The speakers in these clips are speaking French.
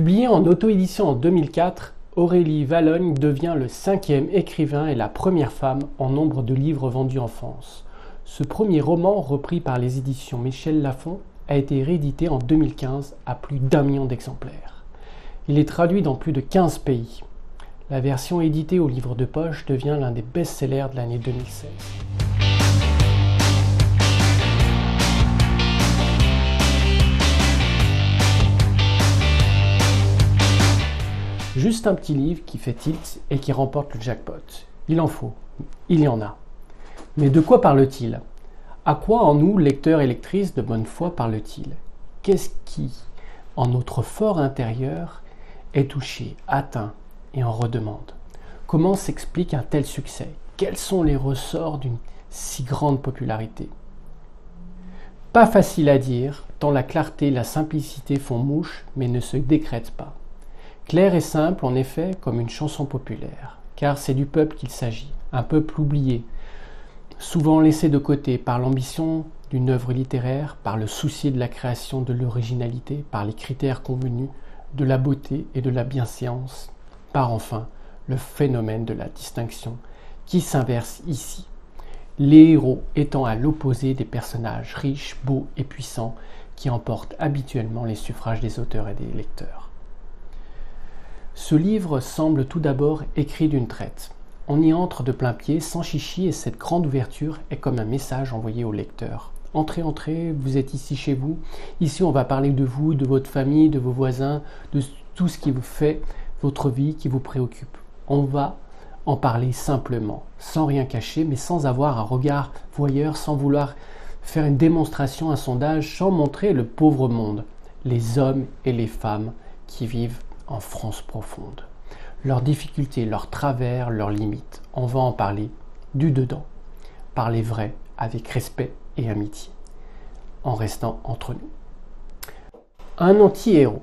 Publiée en auto-édition en 2004, Aurélie Valognes devient le 5e écrivain et la première femme en nombre de livres vendus en France. Ce premier roman, repris par les éditions Michel Lafon, a été réédité en 2015 à plus d'1 million d'exemplaires. Il est traduit dans plus de 15 pays. La version éditée au livre de poche devient l'un des best-sellers de l'année 2016. Juste un petit livre qui fait tilt et qui remporte le jackpot. Il en faut, il y en a. Mais de quoi parle-t-il ? À quoi en nous, lecteurs et lectrices de bonne foi, parle-t-il ? Qu'est-ce qui, en notre fort intérieur, est touché, atteint et en redemande ? Comment s'explique un tel succès ? Quels sont les ressorts d'une si grande popularité ? Pas facile à dire, tant la clarté et la simplicité font mouche, mais ne se décrètent pas. Clair et simple, en effet, comme une chanson populaire, car c'est du peuple qu'il s'agit, un peuple oublié, souvent laissé de côté par l'ambition d'une œuvre littéraire, par le souci de la création de l'originalité, par les critères convenus de la beauté et de la bienséance, par enfin le phénomène de la distinction qui s'inverse ici, les héros étant à l'opposé des personnages riches, beaux et puissants qui emportent habituellement les suffrages des auteurs et des lecteurs. Ce livre semble tout d'abord écrit d'une traite. On y entre de plein pied, sans chichi, et cette grande ouverture est comme un message envoyé au lecteur. Entrez, entrez, vous êtes ici chez vous. Ici, on va parler de vous, de votre famille, de vos voisins, de tout ce qui vous fait votre vie, qui vous préoccupe. On va en parler simplement, sans rien cacher, mais sans avoir un regard voyeur, sans vouloir faire une démonstration, un sondage, sans montrer le pauvre monde, les hommes et les femmes qui vivent en France profonde. Leurs difficultés, leurs travers, leurs limites. On va en parler du dedans. Parler vrai, avec respect et amitié. En restant entre nous. Un anti-héros.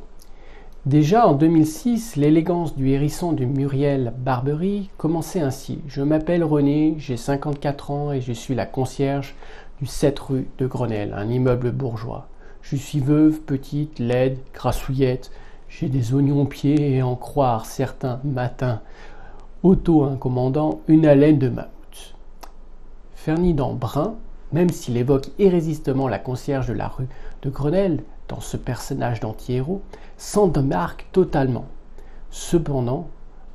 Déjà en 2006, l'élégance du hérisson de Muriel Barbery commençait ainsi. Je m'appelle René, j'ai 54 ans et je suis la concierge du 7 rue de Grenelle, un immeuble bourgeois. Je suis veuve, petite, laide, grassouillette. J'ai des oignons aux pieds et en croire certains matins, auto-incommandant une haleine de mammouth. Ferdinand Brun, même s'il évoque irrésistiblement la concierge de la rue de Grenelle dans ce personnage d'anti-héros, s'en démarque totalement. Cependant,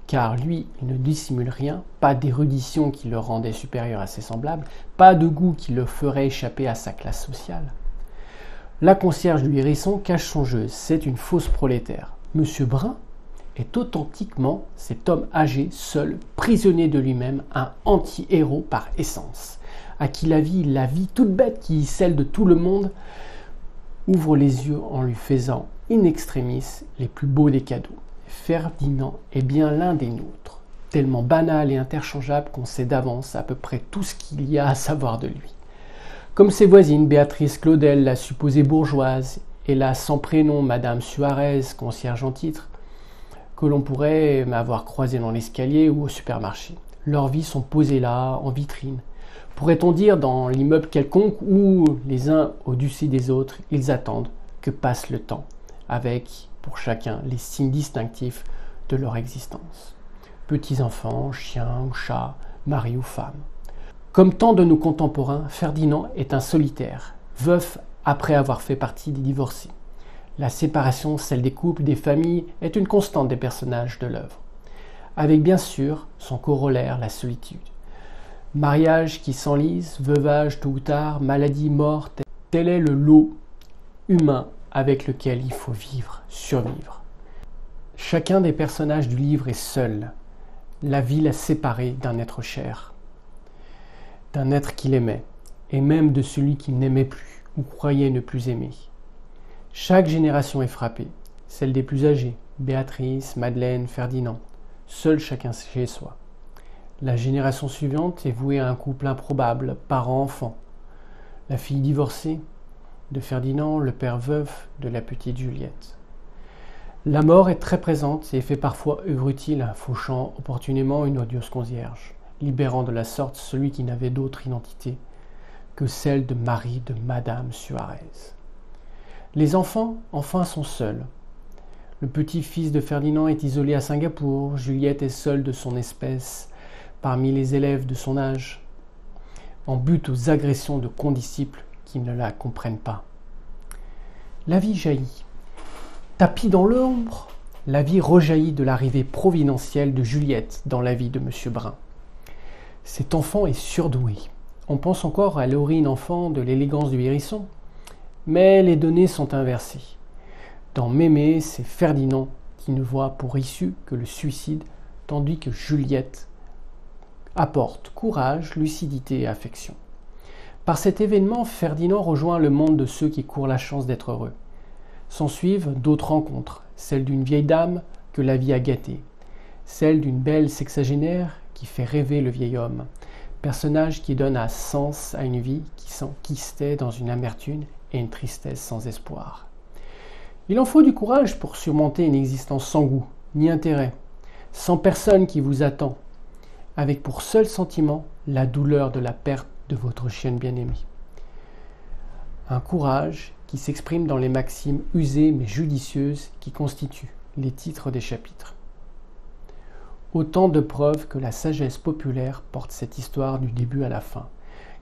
car lui, il ne dissimule rien, pas d'érudition qui le rendait supérieur à ses semblables, pas de goût qui le ferait échapper à sa classe sociale. La concierge du hérisson cache son jeu, c'est une fausse prolétaire. Monsieur Brun est authentiquement cet homme âgé, seul, prisonnier de lui-même, un anti-héros par essence, à qui la vie toute bête qui est celle de tout le monde, ouvre les yeux en lui faisant in extremis les plus beaux des cadeaux. Ferdinand est bien l'un des nôtres, tellement banal et interchangeable qu'on sait d'avance à peu près tout ce qu'il y a à savoir de lui. Comme ses voisines, Béatrice Claudel, la supposée bourgeoise, et la sans prénom Madame Suarez, concierge en titre, que l'on pourrait m'avoir croisée dans l'escalier ou au supermarché. Leurs vies sont posées là, en vitrine. Pourrait-on dire dans l'immeuble quelconque où, les uns au-dessus des autres, ils attendent que passe le temps, avec, pour chacun, les signes distinctifs de leur existence. Petits-enfants, chiens ou chats, mari ou femme. Comme tant de nos contemporains, Ferdinand est un solitaire, veuf après avoir fait partie des divorcés. La séparation, celle des couples, des familles, est une constante des personnages de l'œuvre. Avec bien sûr son corollaire, la solitude. Mariage qui s'enlise, veuvage tôt ou tard, maladie, mort, tel est le lot humain avec lequel il faut vivre, survivre. Chacun des personnages du livre est seul. La vie l'a séparé d'un être cher. D'un être qu'il aimait, et même de celui qu'il n'aimait plus, ou croyait ne plus aimer. Chaque génération est frappée, celle des plus âgés, Béatrice, Madeleine, Ferdinand, seul chacun chez soi. La génération suivante est vouée à un couple improbable, parent-enfant. La fille divorcée de Ferdinand, le père veuf de la petite Juliette. La mort est très présente et fait parfois œuvre utile, fauchant opportunément une odieuse concierge, libérant de la sorte celui qui n'avait d'autre identité que celle de mari de Madame Suarez. Les enfants, enfin, sont seuls. Le petit-fils de Ferdinand est isolé à Singapour. Juliette est seule de son espèce parmi les élèves de son âge, en butte aux agressions de condisciples qui ne la comprennent pas. La vie jaillit. Tapis dans l'ombre, la vie rejaillit de l'arrivée providentielle de Juliette dans la vie de M. Brun. Cet enfant est surdoué. On pense encore à l'héroïne enfant de l'élégance du hérisson, mais les données sont inversées. Dans Mémé, c'est Ferdinand qui ne voit pour issue que le suicide, tandis que Juliette apporte courage, lucidité et affection. Par cet événement, Ferdinand rejoint le monde de ceux qui courent la chance d'être heureux. S'ensuivent d'autres rencontres, celle d'une vieille dame que la vie a gâtée, celle d'une belle sexagénaire qui fait rêver le vieil homme, personnage qui donne un sens à une vie qui s'enquistait dans une amertume et une tristesse sans espoir. Il en faut du courage pour surmonter une existence sans goût, ni intérêt, sans personne qui vous attend, avec pour seul sentiment la douleur de la perte de votre chienne bien-aimée. Un courage qui s'exprime dans les maximes usées mais judicieuses qui constituent les titres des chapitres. Autant de preuves que la sagesse populaire porte cette histoire du début à la fin,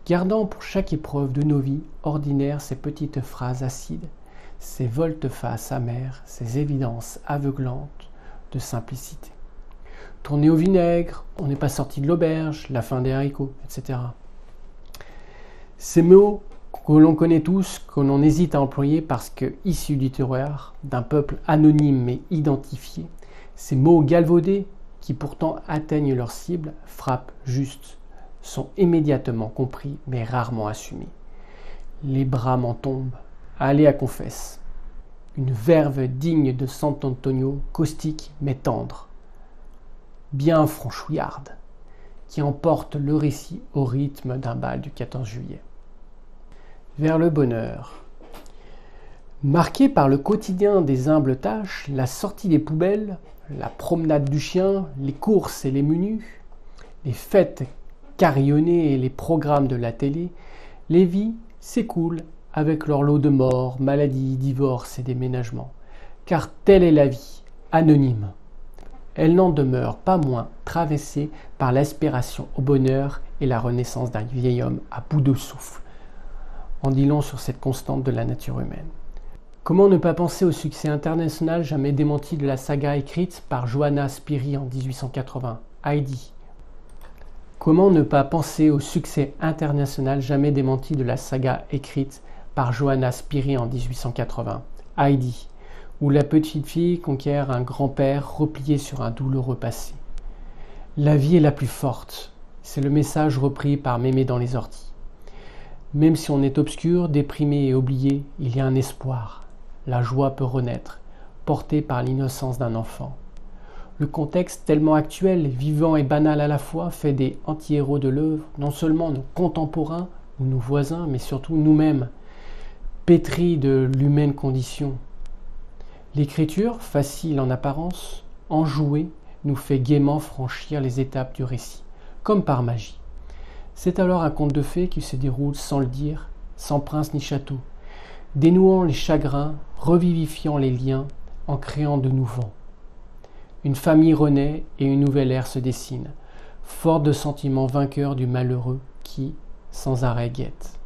gardant pour chaque épreuve de nos vies ordinaires ces petites phrases acides, ces volte-face amères, ces évidences aveuglantes de simplicité. Tourner au vinaigre, on n'est pas sorti de l'auberge, la fin des haricots, etc. Ces mots que l'on connaît tous, que l'on hésite à employer parce que issus du terroir, d'un peuple anonyme mais identifié, ces mots galvaudés qui pourtant atteignent leur cible, frappent juste, sont immédiatement compris mais rarement assumés. Les bras m'en tombent, allez à confesse. Une verve digne de Sant'Antonio, caustique mais tendre, bien franchouillarde, qui emporte le récit au rythme d'un bal du 14 juillet. Vers le bonheur. Marqué par le quotidien des humbles tâches, la sortie des poubelles, la promenade du chien, les courses et les menus, les fêtes carillonnées et les programmes de la télé, les vies s'écoulent avec leur lot de morts, maladies, divorces et déménagements. Car telle est la vie, anonyme. Elle n'en demeure pas moins traversée par l'aspiration au bonheur et la renaissance d'un vieil homme à bout de souffle. En dit long sur cette constante de la nature humaine. Comment ne pas penser au succès international jamais démenti de la saga écrite par Johanna Spyri en 1880, Heidi. Comment ne pas penser au succès international jamais démenti de la saga écrite par Johanna Spyri en 1880, Heidi, où la petite fille conquiert un grand-père replié sur un douloureux passé. La vie est la plus forte, c'est le message repris par Mémé dans Les Orties. Même si on est obscur, déprimé et oublié, il y a un espoir. La joie peut renaître, portée par l'innocence d'un enfant. Le contexte tellement actuel, vivant et banal à la fois, fait des anti-héros de l'œuvre, non seulement nos contemporains ou nos voisins, mais surtout nous-mêmes, pétris de l'humaine condition. L'écriture, facile en apparence, enjouée, nous fait gaiement franchir les étapes du récit, comme par magie. C'est alors un conte de fées qui se déroule sans le dire, sans prince ni château, dénouant les chagrins, revivifiant les liens, en créant de nouveaux. Une famille renaît et une nouvelle ère se dessine, forte de sentiments vainqueurs du malheureux qui, sans arrêt, guette.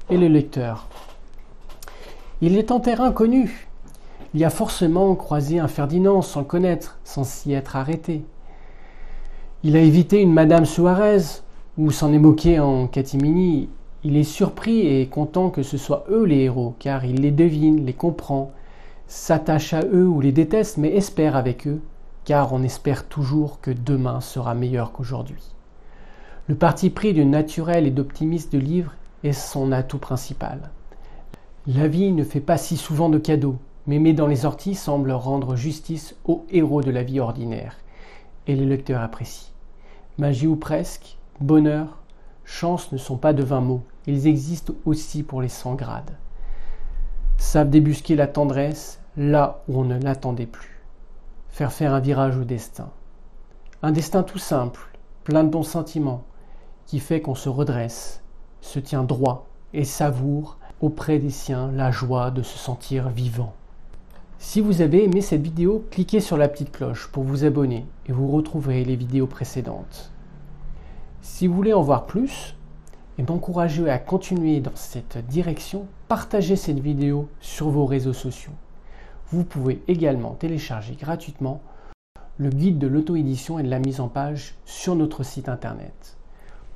Et le lecteur? Il est en terrain connu. Il y a forcément croisé un Ferdinand sans le connaître, sans s'y être arrêté. Il a évité une Madame Suarez, ou s'en est moqué en catimini. Il est surpris et content que ce soit eux les héros, car il les devine, les comprend, s'attache à eux ou les déteste, mais espère avec eux, car on espère toujours que demain sera meilleur qu'aujourd'hui. Le parti pris du naturel et d'optimiste du livre est son atout principal. La vie ne fait pas si souvent de cadeaux. Mémé dans Les Orties semble rendre justice aux héros de la vie ordinaire, et les lecteurs apprécient. Magie ou presque, bonheur, chance ne sont pas de vains mots, ils existent aussi pour les sans grades. Savent débusquer la tendresse là où on ne l'attendait plus. Faire un virage au destin. Un destin tout simple, plein de bons sentiments, qui fait qu'on se redresse, se tient droit et savoure auprès des siens la joie de se sentir vivant. Si vous avez aimé cette vidéo, cliquez sur la petite cloche pour vous abonner et vous retrouverez les vidéos précédentes. Si vous voulez en voir plus et m'encourager à continuer dans cette direction, partagez cette vidéo sur vos réseaux sociaux. Vous pouvez également télécharger gratuitement le guide de l'auto-édition et de la mise en page sur notre site internet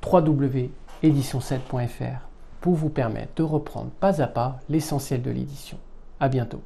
www.edition7.fr pour vous permettre de reprendre pas à pas l'essentiel de l'édition. À bientôt.